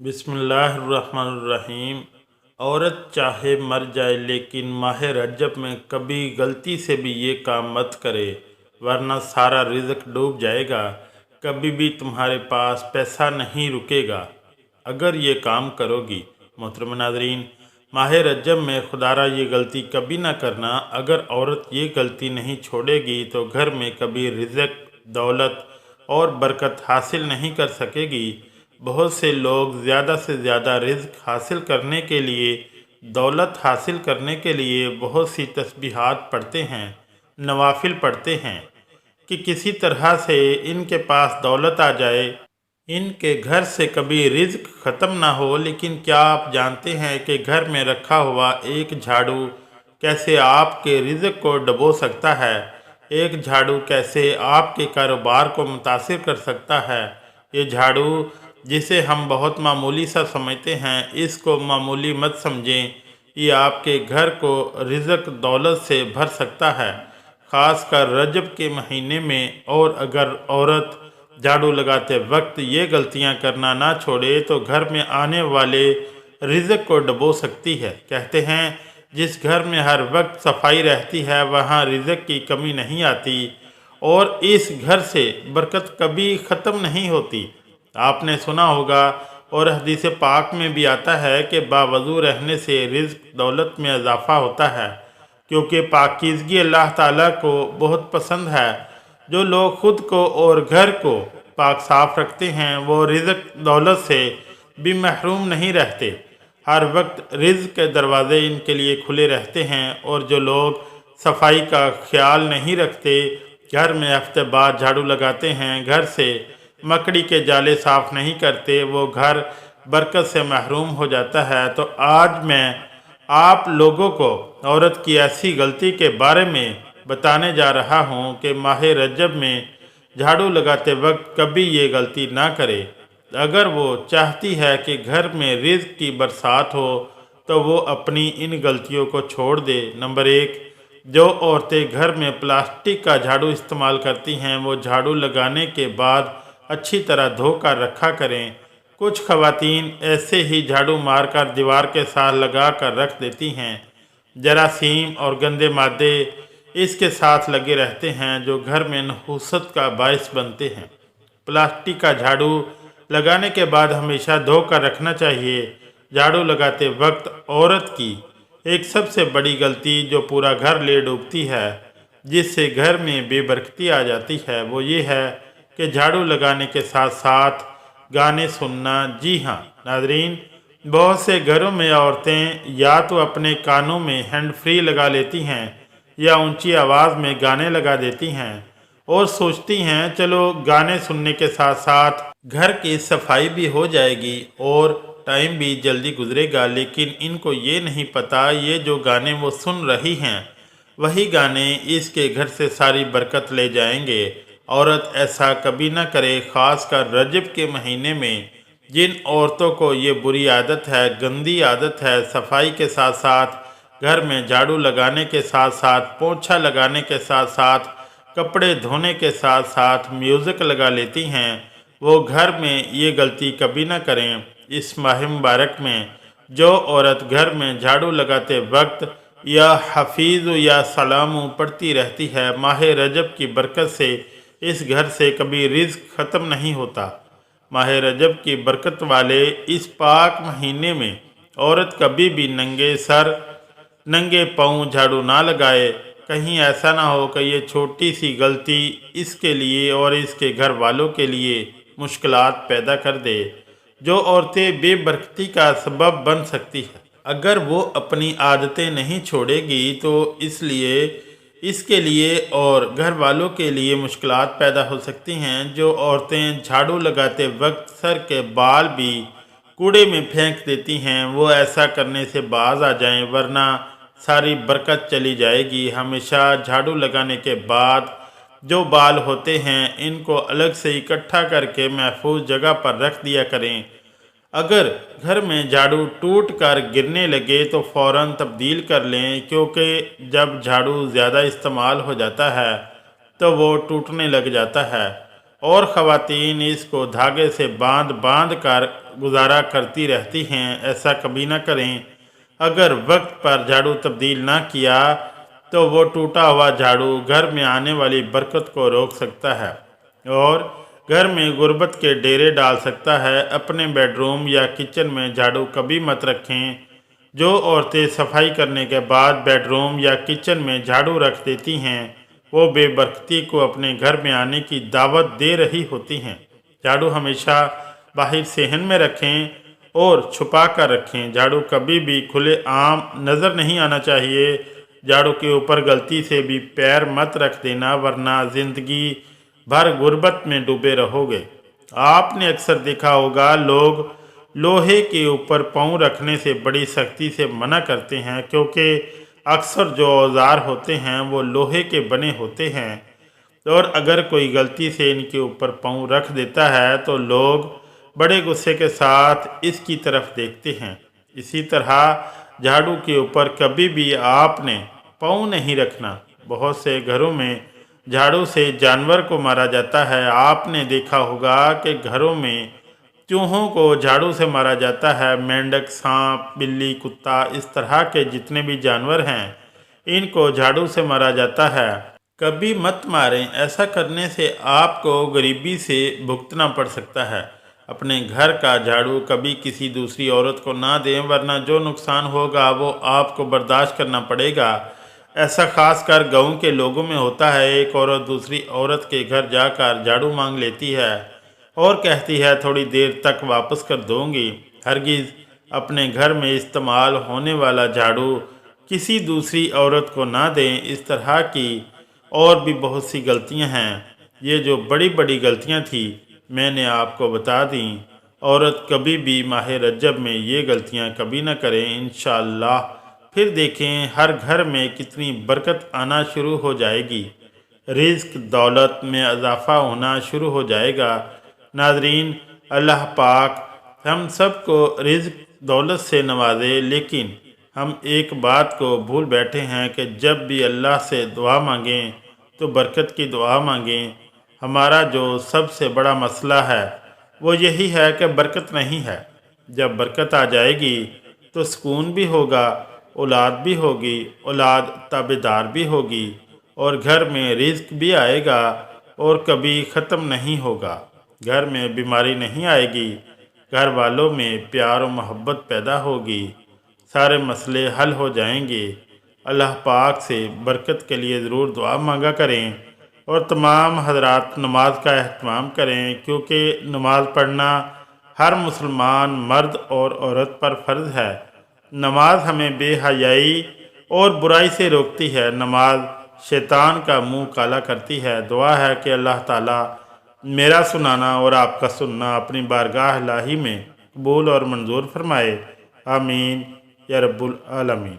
बिस्मिल्लाहिर्रहमानिर्रहीम। औरत चाहे मर जाए लेकिन माह रजब में कभी गलती से भी ये काम मत करे, वरना सारा रिज़्क डूब जाएगा। कभी भी तुम्हारे पास पैसा नहीं रुकेगा अगर ये काम करोगी। मोहतरम नाज़रीन, माह रजब में खुदारा ये गलती कभी ना करना। अगर औरत ये गलती नहीं छोड़ेगी तो घर में कभी रिज़्क, दौलत और बरकत हासिल नहीं कर सकेगी। बहुत से लोग ज़्यादा से ज़्यादा रिज़्क हासिल करने के लिए, दौलत हासिल करने के लिए बहुत सी तस्बीहात पढ़ते हैं, नवाफिल पढ़ते हैं कि किसी तरह से इनके पास दौलत आ जाए, इनके घर से कभी रिज़्क ख़त्म ना हो। लेकिन क्या आप जानते हैं कि घर में रखा हुआ एक झाड़ू कैसे आपके रिज़्क को डुबो सकता है? एक झाड़ू कैसे आपके कारोबार को मुतासिर कर सकता है? ये झाड़ू जिसे हम बहुत मामूली सा समझते हैं, इसको मामूली मत समझें। ये आपके घर को रिज़्क दौलत से भर सकता है, ख़ास कर रजब के महीने में। और अगर औरत झाड़ू लगाते वक्त ये गलतियां करना ना छोड़े तो घर में आने वाले रिज़्क को डुबो सकती है। कहते हैं जिस घर में हर वक्त सफाई रहती है वहाँ रिज़्क की कमी नहीं आती और इस घर से बरकत कभी ख़त्म नहीं होती। आपने सुना होगा और हदीस पाक में भी आता है कि बावज़ू रहने से रिज़्क दौलत में इजाफ़ा होता है, क्योंकि पाकीज़गी अल्लाह ताला को बहुत पसंद है। जो लोग ख़ुद को और घर को पाक साफ रखते हैं वो रिज़्क दौलत से भी महरूम नहीं रहते। हर वक्त रिज़्क के दरवाज़े इनके लिए खुले रहते हैं। और जो लोग सफाई का ख्याल नहीं रखते, घर में हफ्ते बाद झाड़ू लगाते हैं, घर से मकड़ी के जाले साफ़ नहीं करते, वो घर बरकत से महरूम हो जाता है। तो आज मैं आप लोगों को औरत की ऐसी गलती के बारे में बताने जा रहा हूँ कि माह रजब में झाड़ू लगाते वक्त कभी ये गलती ना करे। अगर वो चाहती है कि घर में रिज़्क की बरसात हो तो वो अपनी इन गलतियों को छोड़ दे। नंबर 1, जो औरतें घर में प्लास्टिक का झाड़ू इस्तेमाल करती हैं वो झाड़ू लगाने के बाद अच्छी तरह धो कर रखा करें। कुछ ख़वातीन ऐसे ही झाड़ू मारकर दीवार के साथ लगा कर रख देती हैं। जरासीम और गंदे मादे इसके साथ लगे रहते हैं जो घर में नहुसत का बायस बनते हैं। प्लास्टिक का झाड़ू लगाने के बाद हमेशा धो कर रखना चाहिए। झाड़ू लगाते वक्त औरत की एक सबसे बड़ी गलती जो पूरा घर ले डूबती है, जिससे घर में बेबरकती आ जाती है, वो ये है कि झाड़ू लगाने के साथ साथ गाने सुनना। जी हाँ नाज़रीन, बहुत से घरों में औरतें या तो अपने कानों में हैंड फ्री लगा लेती हैं या ऊंची आवाज़ में गाने लगा देती हैं और सोचती हैं चलो गाने सुनने के साथ साथ घर की सफाई भी हो जाएगी और टाइम भी जल्दी गुजरेगा। लेकिन इनको ये नहीं पता ये जो गाने वो सुन रही हैं वही गाने इसके घर से सारी बरकत ले जाएंगे। औरत ऐसा कभी ना करे, ख़ास कर रजब के महीने में। जिन औरतों को ये बुरी आदत है, गंदी आदत है, सफाई के साथ साथ घर में झाड़ू लगाने के साथ साथ, पोंछा लगाने के साथ साथ, कपड़े धोने के साथ साथ म्यूज़िक लगा लेती हैं, वो घर में ये गलती कभी ना करें। इस माह मुबारक में जो औरत घर में झाड़ू लगाते वक्त या हफीज़ या सलाम पढ़ती रहती है, माह रजब की बरकत से इस घर से कभी रिज़्क ख़त्म नहीं होता। माह रजब की बरकत वाले इस पाक महीने में औरत कभी भी नंगे सर, नंगे पाँव झाड़ू ना लगाए। कहीं ऐसा ना हो कि ये छोटी सी गलती इसके लिए और इसके घर वालों के लिए मुश्किलात पैदा कर दे, जो औरतें बेबरकती का सबब बन सकती है। अगर वो अपनी आदतें नहीं छोड़ेगी तो इसके लिए और घर वालों के लिए मुश्किलात पैदा हो सकती हैं। जो औरतें झाड़ू लगाते वक्त सर के बाल भी कूड़े में फेंक देती हैं वो ऐसा करने से बाज आ जाएं, वरना सारी बरकत चली जाएगी। हमेशा झाड़ू लगाने के बाद जो बाल होते हैं इनको अलग से इकट्ठा करके महफूज जगह पर रख दिया करें। अगर घर में झाड़ू टूट कर गिरने लगे तो फ़ौरन तब्दील कर लें, क्योंकि जब झाड़ू ज़्यादा इस्तेमाल हो जाता है तो वो टूटने लग जाता है और ख़वातीन इसको धागे से बांध बांध कर गुजारा करती रहती हैं। ऐसा कभी ना करें। अगर वक्त पर झाड़ू तब्दील ना किया तो वो टूटा हुआ झाड़ू घर में आने वाली बरकत को रोक सकता है और घर में गुर्बत के डेरे डाल सकता है। अपने बेडरूम या किचन में झाड़ू कभी मत रखें। जो औरतें सफाई करने के बाद बेडरूम या किचन में झाड़ू रख देती हैं वो बेबरकती को अपने घर में आने की दावत दे रही होती हैं। झाड़ू हमेशा बाहर सेहन में रखें और छुपा कर रखें। झाड़ू कभी भी खुले आम नज़र नहीं आना चाहिए। झाड़ू के ऊपर गलती से भी पैर मत रख देना वरना ज़िंदगी भर गुर्बत में डूबे रहोगे। आपने अक्सर देखा होगा लोग लोहे के ऊपर पाँव रखने से बड़ी सख्ती से मना करते हैं क्योंकि अक्सर जो औजार होते हैं वो लोहे के बने होते हैं और अगर कोई गलती से इनके ऊपर पाँव रख देता है तो लोग बड़े गुस्से के साथ इसकी तरफ देखते हैं। इसी तरह झाड़ू के ऊपर कभी भी आपने पाँव नहीं रखना। बहुत से घरों में झाड़ू से जानवर को मारा जाता है। आपने देखा होगा कि घरों में चूहों को झाड़ू से मारा जाता है। मेंढक, सांप, बिल्ली, कुत्ता, इस तरह के जितने भी जानवर हैं इनको झाड़ू से मारा जाता है। कभी मत मारें। ऐसा करने से आपको गरीबी से भुगतना पड़ सकता है। अपने घर का झाड़ू कभी किसी दूसरी औरत को ना दें वरना जो नुकसान होगा वो आपको बर्दाश्त करना पड़ेगा। ऐसा खास कर गाँव के लोगों में होता है। एक औरत दूसरी औरत के घर जाकर झाड़ू मांग लेती है और कहती है थोड़ी देर तक वापस कर दूंगी। हरगिज़ अपने घर में इस्तेमाल होने वाला झाड़ू किसी दूसरी औरत को ना दें। इस तरह की और भी बहुत सी गलतियां हैं। ये जो बड़ी बड़ी गलतियां थी मैंने आपको बता दी। औरत कभी भी माह रजब में ये गलतियां कभी ना करें इंशाअल्लाह। फिर देखें हर घर में कितनी बरकत आना शुरू हो जाएगी। रिज़्क दौलत में इजाफ़ा होना शुरू हो जाएगा। नाज़रीन, अल्लाह पाक हम सब को रिज़्क दौलत से नवाजे, लेकिन हम एक बात को भूल बैठे हैं कि जब भी अल्लाह से दुआ मांगें तो बरकत की दुआ मांगें। हमारा जो सबसे बड़ा मसला है वो यही है कि बरकत नहीं है। जब बरकत आ जाएगी तो सुकून भी होगा, औलाद भी होगी, औलाद ताबेदार भी होगी और घर में रिज़्क भी आएगा और कभी ख़त्म नहीं होगा। घर में बीमारी नहीं आएगी, घर वालों में प्यार और मोहब्बत पैदा होगी, सारे मसले हल हो जाएंगे। अल्लाह पाक से बरकत के लिए ज़रूर दुआ मांगा करें और तमाम हजरात नमाज का अहतमाम करें क्योंकि नमाज़ पढ़ना हर मुसलमान मर्द और औरत पर फ़र्ज़ है। नमाज हमें बेहयाई और बुराई से रोकती है। नमाज शैतान का मुंह काला करती है। दुआ है कि अल्लाह ताला मेरा सुनाना और आपका सुनना अपनी बारगाह इलाही में कबूल और मंजूर फरमाए। आमीन या रब्बुल आलमीन।